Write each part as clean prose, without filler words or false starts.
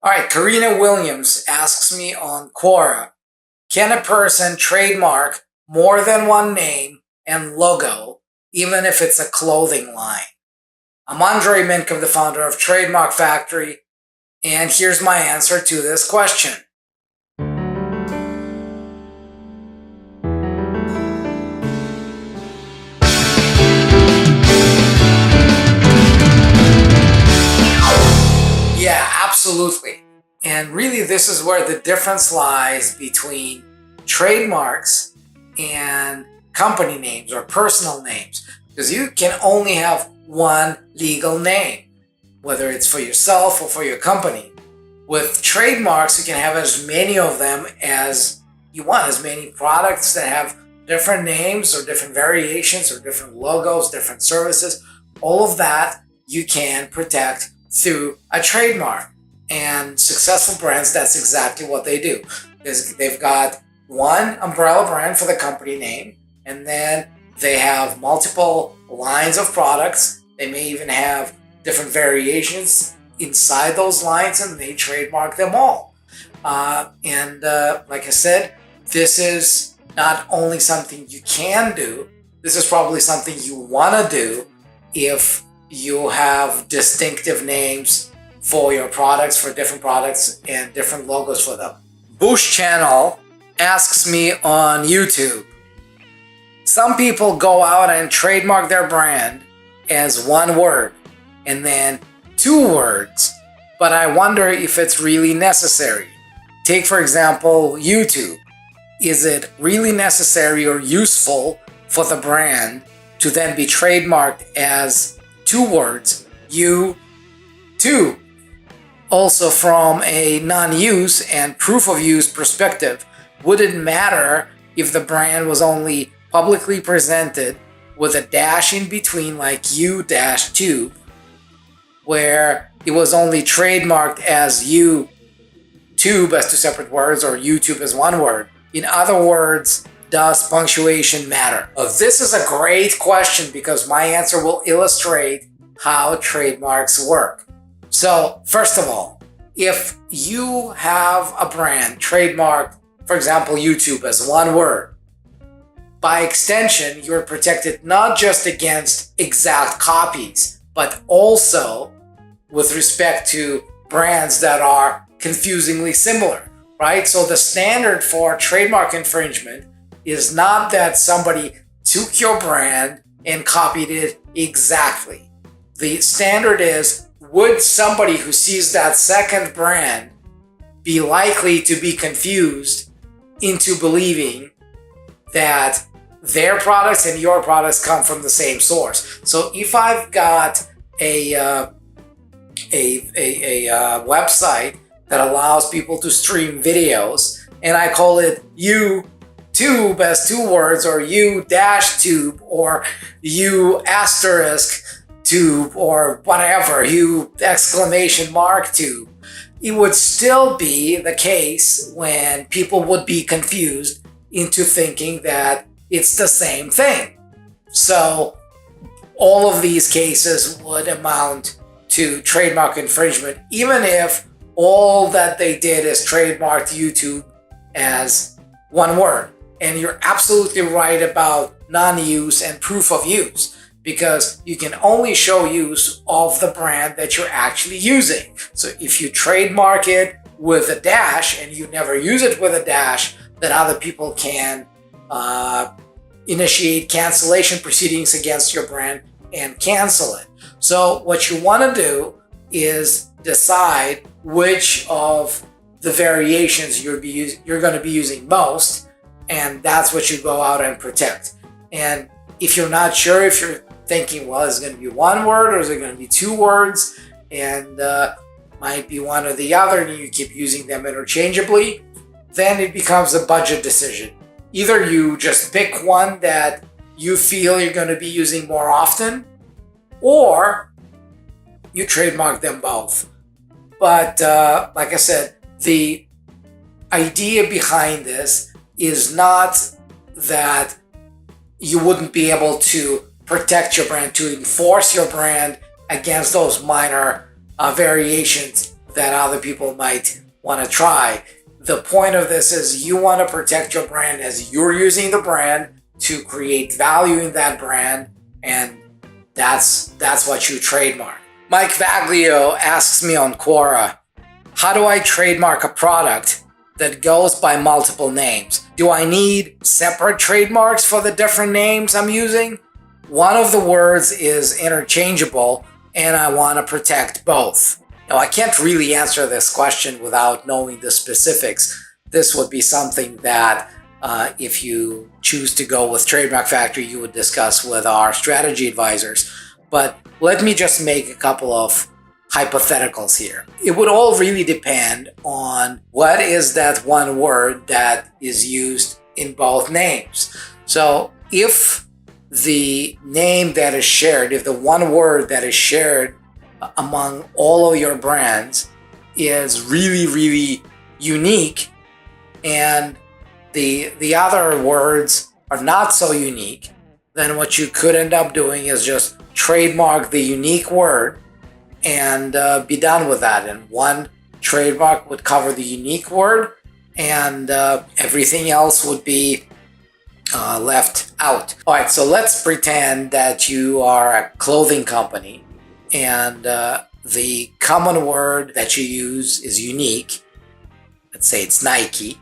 All right, Karena Williams asks me on Quora, can a person trademark more than one name and logo, even if it's a clothing line? I'm Andrei Mincov, the founder of Trademark Factory, and here's my answer to this question. Yeah, absolutely. And really, this is where the difference lies between trademarks and company names or personal names, because you can only have one legal name, whether it's for yourself or for your company. With trademarks, you can have as many of them as you want, as many products that have different names or different variations or different logos, different services. All of that you can protect through a trademark. And successful brands, that's exactly what they do. They've got one umbrella brand for the company name, and then they have multiple lines of products. They may even have different variations inside those lines, and they trademark them all. Like I said, this is not only something you can do, this is probably something you want to do if you have distinctive names for your products, for different products and different logos for them. Bush Channel asks me on YouTube, some people go out and trademark their brand as one word and then two words, but I wonder if it's really necessary. Take, for example, YouTube. Is it really necessary or useful for the brand to then be trademarked as two words, you, too? Also, from a non-use and proof of use perspective, would it matter if the brand was only publicly presented with a dash in between, like you-tube, where it was only trademarked as you-tube as two separate words or YouTube as one word? In other words, does punctuation matter? This is a great question because my answer will illustrate how trademarks work. So, first of all, if you have a brand trademarked, for example, YouTube as one word, by extension, you're protected not just against exact copies, but also with respect to brands that are confusingly similar, right? So the standard for trademark infringement is not that somebody took your brand and copied it exactly. The standard is, would somebody who sees that second brand be likely to be confused into believing that their products and your products come from the same source? So if I've got a website that allows people to stream videos and I call it YouTube as two words, or you-tube, or you asterisk tube, or whatever, you exclamation mark tube, it would still be the case when people would be confused into thinking that it's the same thing. So all of these cases would amount to trademark infringement, even if all that they did is trademarked YouTube as one word. And you're absolutely right about non-use and proof of use, because you can only show use of the brand that you're actually using. So if you trademark it with a dash and you never use it with a dash, then other people can initiate cancellation proceedings against your brand and cancel it. So what you want to do is decide which of the variations you're going to be using most, and that's what you go out and protect. And if you're not sure, if you're thinking, well, is it going to be one word or is it going to be two words, and might be one or the other, and you keep using them interchangeably, then it becomes a budget decision. Either you just pick one that you feel you're going to be using more often, or you trademark them both. But like I said, the idea behind this is not that you wouldn't be able to protect your brand, to enforce your brand against those minor variations that other people might want to try. The point of this is you want to protect your brand as you're using the brand to create value in that brand, and that's what you trademark. Mike Vaglio asks me on Quora, how do I trademark a product that goes by multiple names? Do I need separate trademarks for the different names I'm using? One of the words is interchangeable, and I want to protect both. Now, I can't really answer this question without knowing the specifics. This would be something that if you choose to go with Trademark Factory, you would discuss with our strategy advisors. But let me just make a couple of hypotheticals here. It would all really depend on what is that one word that is used in both names. So if the name that is shared, if the one word that is shared among all of your brands is really, really unique, and the other words are not so unique, then what you could end up doing is just trademark the unique word and be done with that. And one trademark would cover the unique word, and everything else would be left out. All right, so let's pretend that you are a clothing company and the common word that you use is unique. Let's say it's Nike.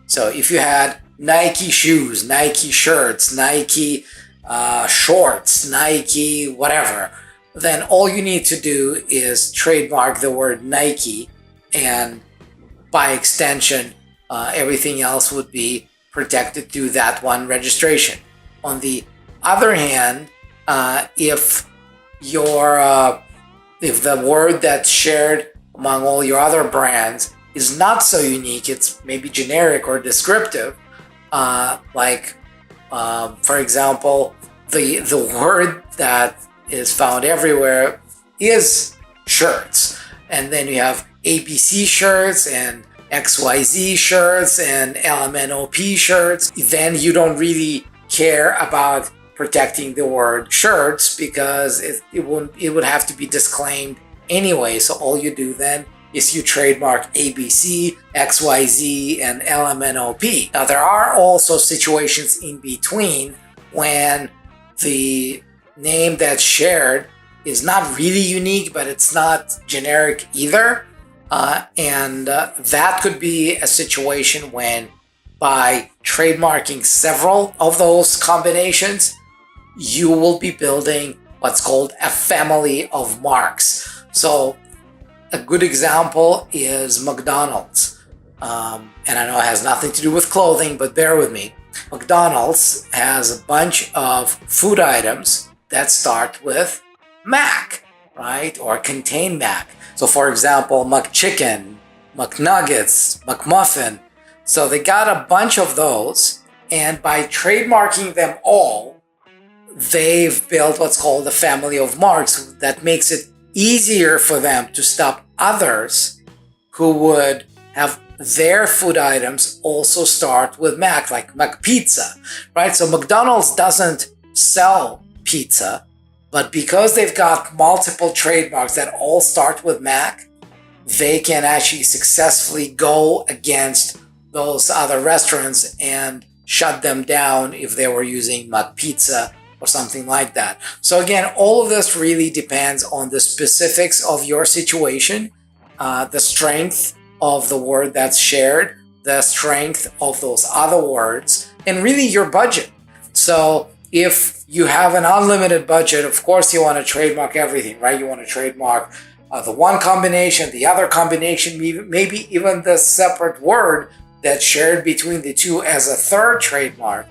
So if you had Nike shoes, Nike shirts, Nike shorts, Nike whatever, then all you need to do is trademark the word Nike, and by extension, everything else would be protected through that one registration. On the other hand, if the word that's shared among all your other brands is not so unique, it's maybe generic or descriptive, for example, the word that is found everywhere is shirts, and then you have ABC shirts and XYZ shirts and LMNOP shirts, then you don't really care about protecting the word shirts because it would have to be disclaimed anyway. So all you do then is you trademark ABC, XYZ, and LMNOP. Now there are also situations in between when the name that's shared is not really unique, but it's not generic either. And that could be a situation when, by trademarking several of those combinations, you will be building what's called a family of marks. So a good example is McDonald's. And I know it has nothing to do with clothing, but bear with me. McDonald's has a bunch of food items that start with Mac, right? Or contain Mac. So for example, McChicken, McNuggets, McMuffin. So they got a bunch of those, and by trademarking them all, they've built what's called a family of marks that makes it easier for them to stop others who would have their food items also start with Mac, like McPizza, right? So McDonald's doesn't sell pizza, but because they've got multiple trademarks that all start with Mac, they can actually successfully go against those other restaurants and shut them down if they were using McPizza or something like that. So again, all of this really depends on the specifics of your situation, the strength of the word that's shared, the strength of those other words, and really your budget. So if you have an unlimited budget, of course you want to trademark everything, right? You want to trademark the one combination, the other combination, maybe even the separate word that's shared between the two as a third trademark.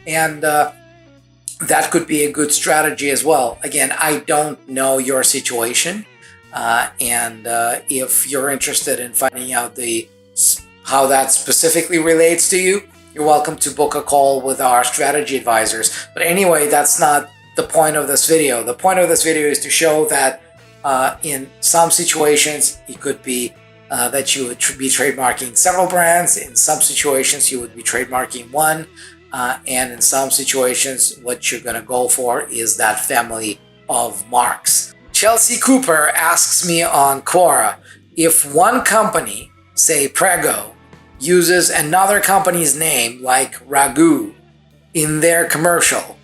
And that could be a good strategy as well. Again, I don't know your situation. And if you're interested in finding out how that specifically relates to you, you're welcome to book a call with our strategy advisors. But anyway, that's not the point of this video. The point of this video is to show that in some situations, it could be that you would be trademarking several brands. In some situations, you would be trademarking one. And in some situations, what you're going to go for is that family of marks. Chelsea Cooper asks me on Quora, if one company, say Prego, uses another company's name like Ragu in their commercial,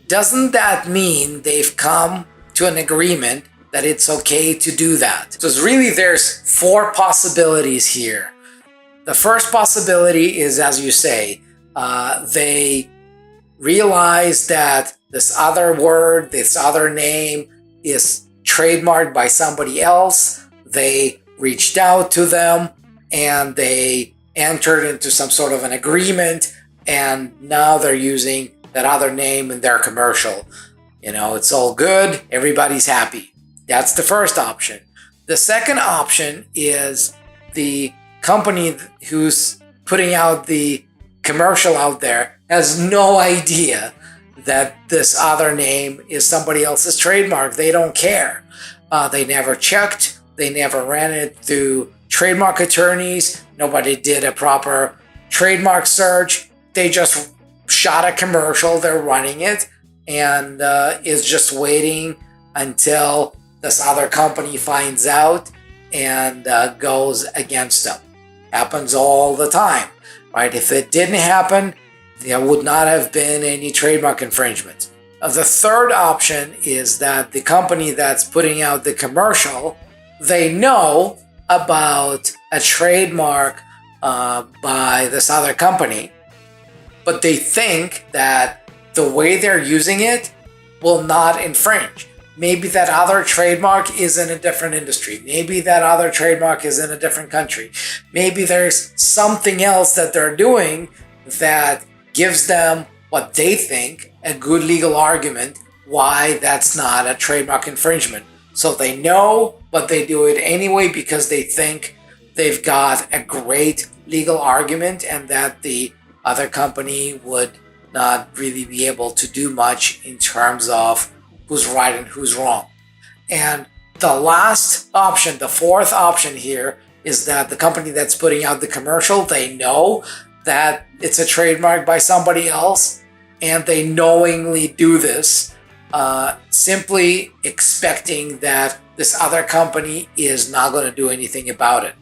doesn't that mean they've come to an agreement that it's okay to do that? So there's 4 possibilities here. The first possibility is, as you say, they realize that this other word, this other name is trademarked by somebody else. They reached out to them and they entered into some sort of an agreement, and now they're using that other name in their commercial. It's all good. Everybody's happy. That's the first option. The second option is the company who's putting out the commercial out there has no idea that this other name is somebody else's trademark. They don't care. They never checked. They never ran it through trademark attorneys. Nobody did a proper trademark search. They just shot a commercial. They're running it and is just waiting until this other company finds out and goes against them. Happens all the time, right? If it didn't happen, there would not have been any trademark infringement. The third option is that the company that's putting out the commercial, they know about a trademark by this other company, but they think that the way they're using it will not infringe. Maybe that other trademark is in a different industry. Maybe that other trademark is in a different country. Maybe there's something else that they're doing that gives them what they think a good legal argument why that's not a trademark infringement. So they know, but they do it anyway because they think they've got a great legal argument and that the other company would not really be able to do much in terms of who's right and who's wrong. And the last option, the fourth option here, is that the company that's putting out the commercial, they know that it's a trademark by somebody else, and they knowingly do this, simply expecting that this other company is not going to do anything about it.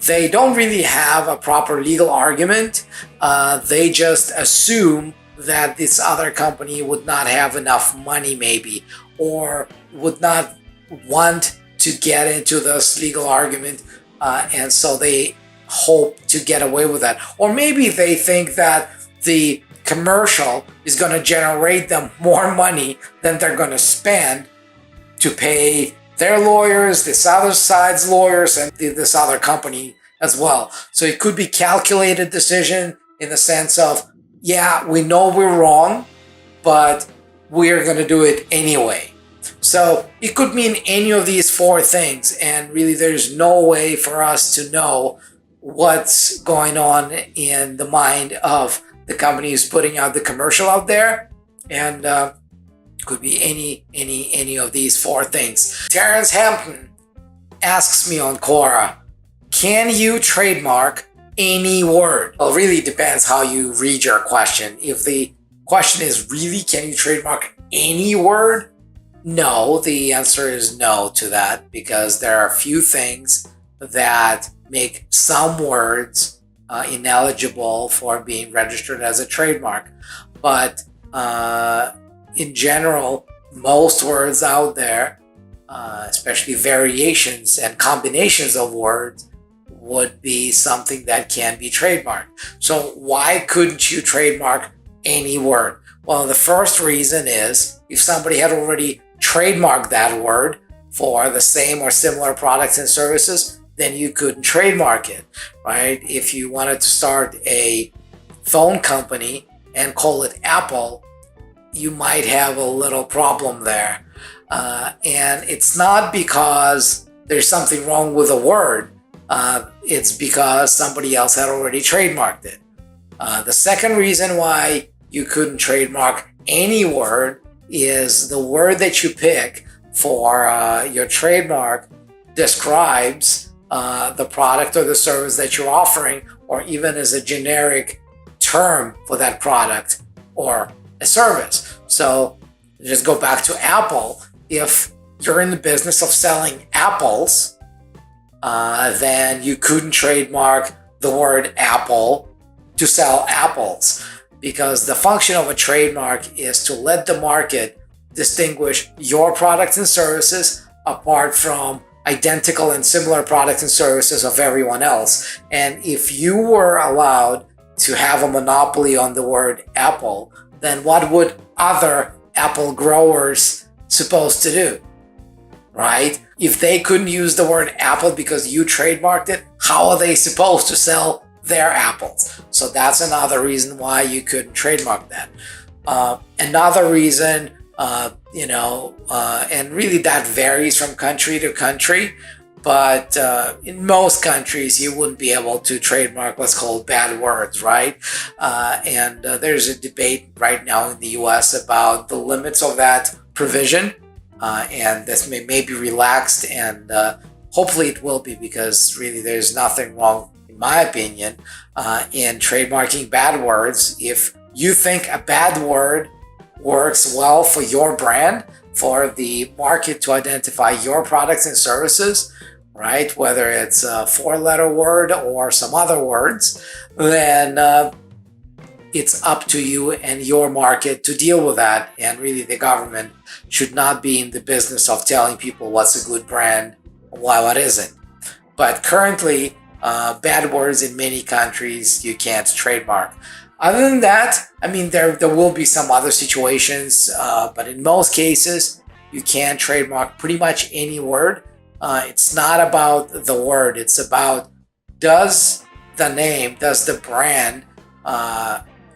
They don't really have a proper legal argument. They just assume that this other company would not have enough money maybe, or would not want to get into this legal argument, and so they hope to get away with that. Or maybe they think that the commercial is going to generate them more money than they're going to spend to pay their lawyers, this other side's lawyers, and this other company as well. So it could be calculated decision in the sense of, yeah, we know we're wrong, but we're going to do it anyway. So it could mean any of these four things, and really there's no way for us to know what's going on in the mind of the company who's putting out the commercial out there, and could be any of these four things. Terrance Hampton asks me on Quora, can you trademark any word? Well, it really depends how you read your question. If the question is really, can you trademark any word? No, the answer is no to that, because there are a few things that make some words ineligible for being registered as a trademark. But in general, most words out there, especially variations and combinations of words, would be something that can be trademarked. So why couldn't you trademark any word? Well, the first reason is if somebody had already trademarked that word for the same or similar products and services, then you couldn't trademark it, right? If you wanted to start a phone company and call it Apple, you might have a little problem there. And it's not because there's something wrong with the word. It's because somebody else had already trademarked it. The second reason why you couldn't trademark any word is the word that you pick for your trademark describes the product or the service that you're offering, or even as a generic term for that product or a service. So just go back to Apple. If you're in the business of selling apples, then you couldn't trademark the word apple to sell apples, because the function of a trademark is to let the market distinguish your products and services apart from identical and similar products and services of everyone else. And if you were allowed to have a monopoly on the word apple, then what would other apple growers supposed to do, right? If they couldn't use the word apple because you trademarked it, how are they supposed to sell their apples? So that's another reason why you couldn't trademark that. Another reason, and really that varies from country to country, but in most countries you wouldn't be able to trademark what's called bad words, right? And there's a debate right now in the US about the limits of that provision, and this may be relaxed, and hopefully it will be, because really there's nothing wrong, in my opinion, in trademarking bad words. If you think a bad word works well for your brand, for the market to identify your products and services, right? Whether it's a 4-letter word or some other words, then it's up to you and your market to deal with that. And really the government should not be in the business of telling people what's a good brand and what isn't. But currently, bad words in many countries you can't trademark. Other than that, I mean, there will be some other situations, but in most cases, you can trademark pretty much any word. It's not about the word, it's about, does the brand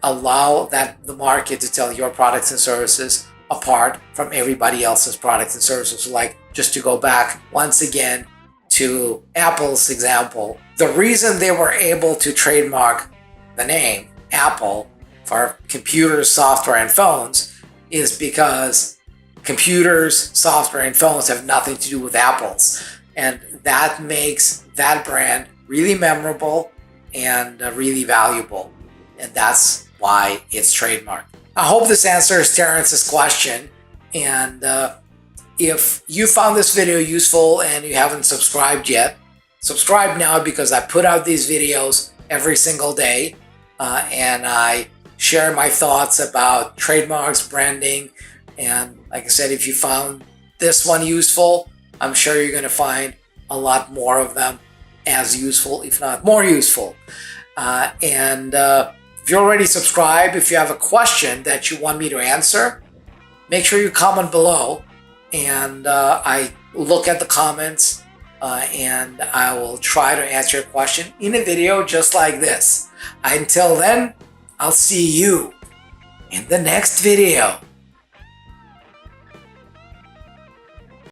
allow the market to tell your products and services apart from everybody else's products and services? So like, just to go back once again to Apple's example, the reason they were able to trademark the name Apple for computers, software, and phones is because computers, software, and phones have nothing to do with apples. And that makes that brand really memorable and really valuable. And that's why it's trademarked. I hope this answers Terrance's question. And if you found this video useful and you haven't subscribed yet, subscribe now, because I put out these videos every single day. And I share my thoughts about trademarks, branding, and like I said, if you found this one useful, I'm sure you're going to find a lot more of them as useful, if not more useful. And if you're already subscribed, if you have a question that you want me to answer, make sure you comment below, and I look at the comments and I will try to answer your question in a video just like this. Until then, I'll see you in the next video.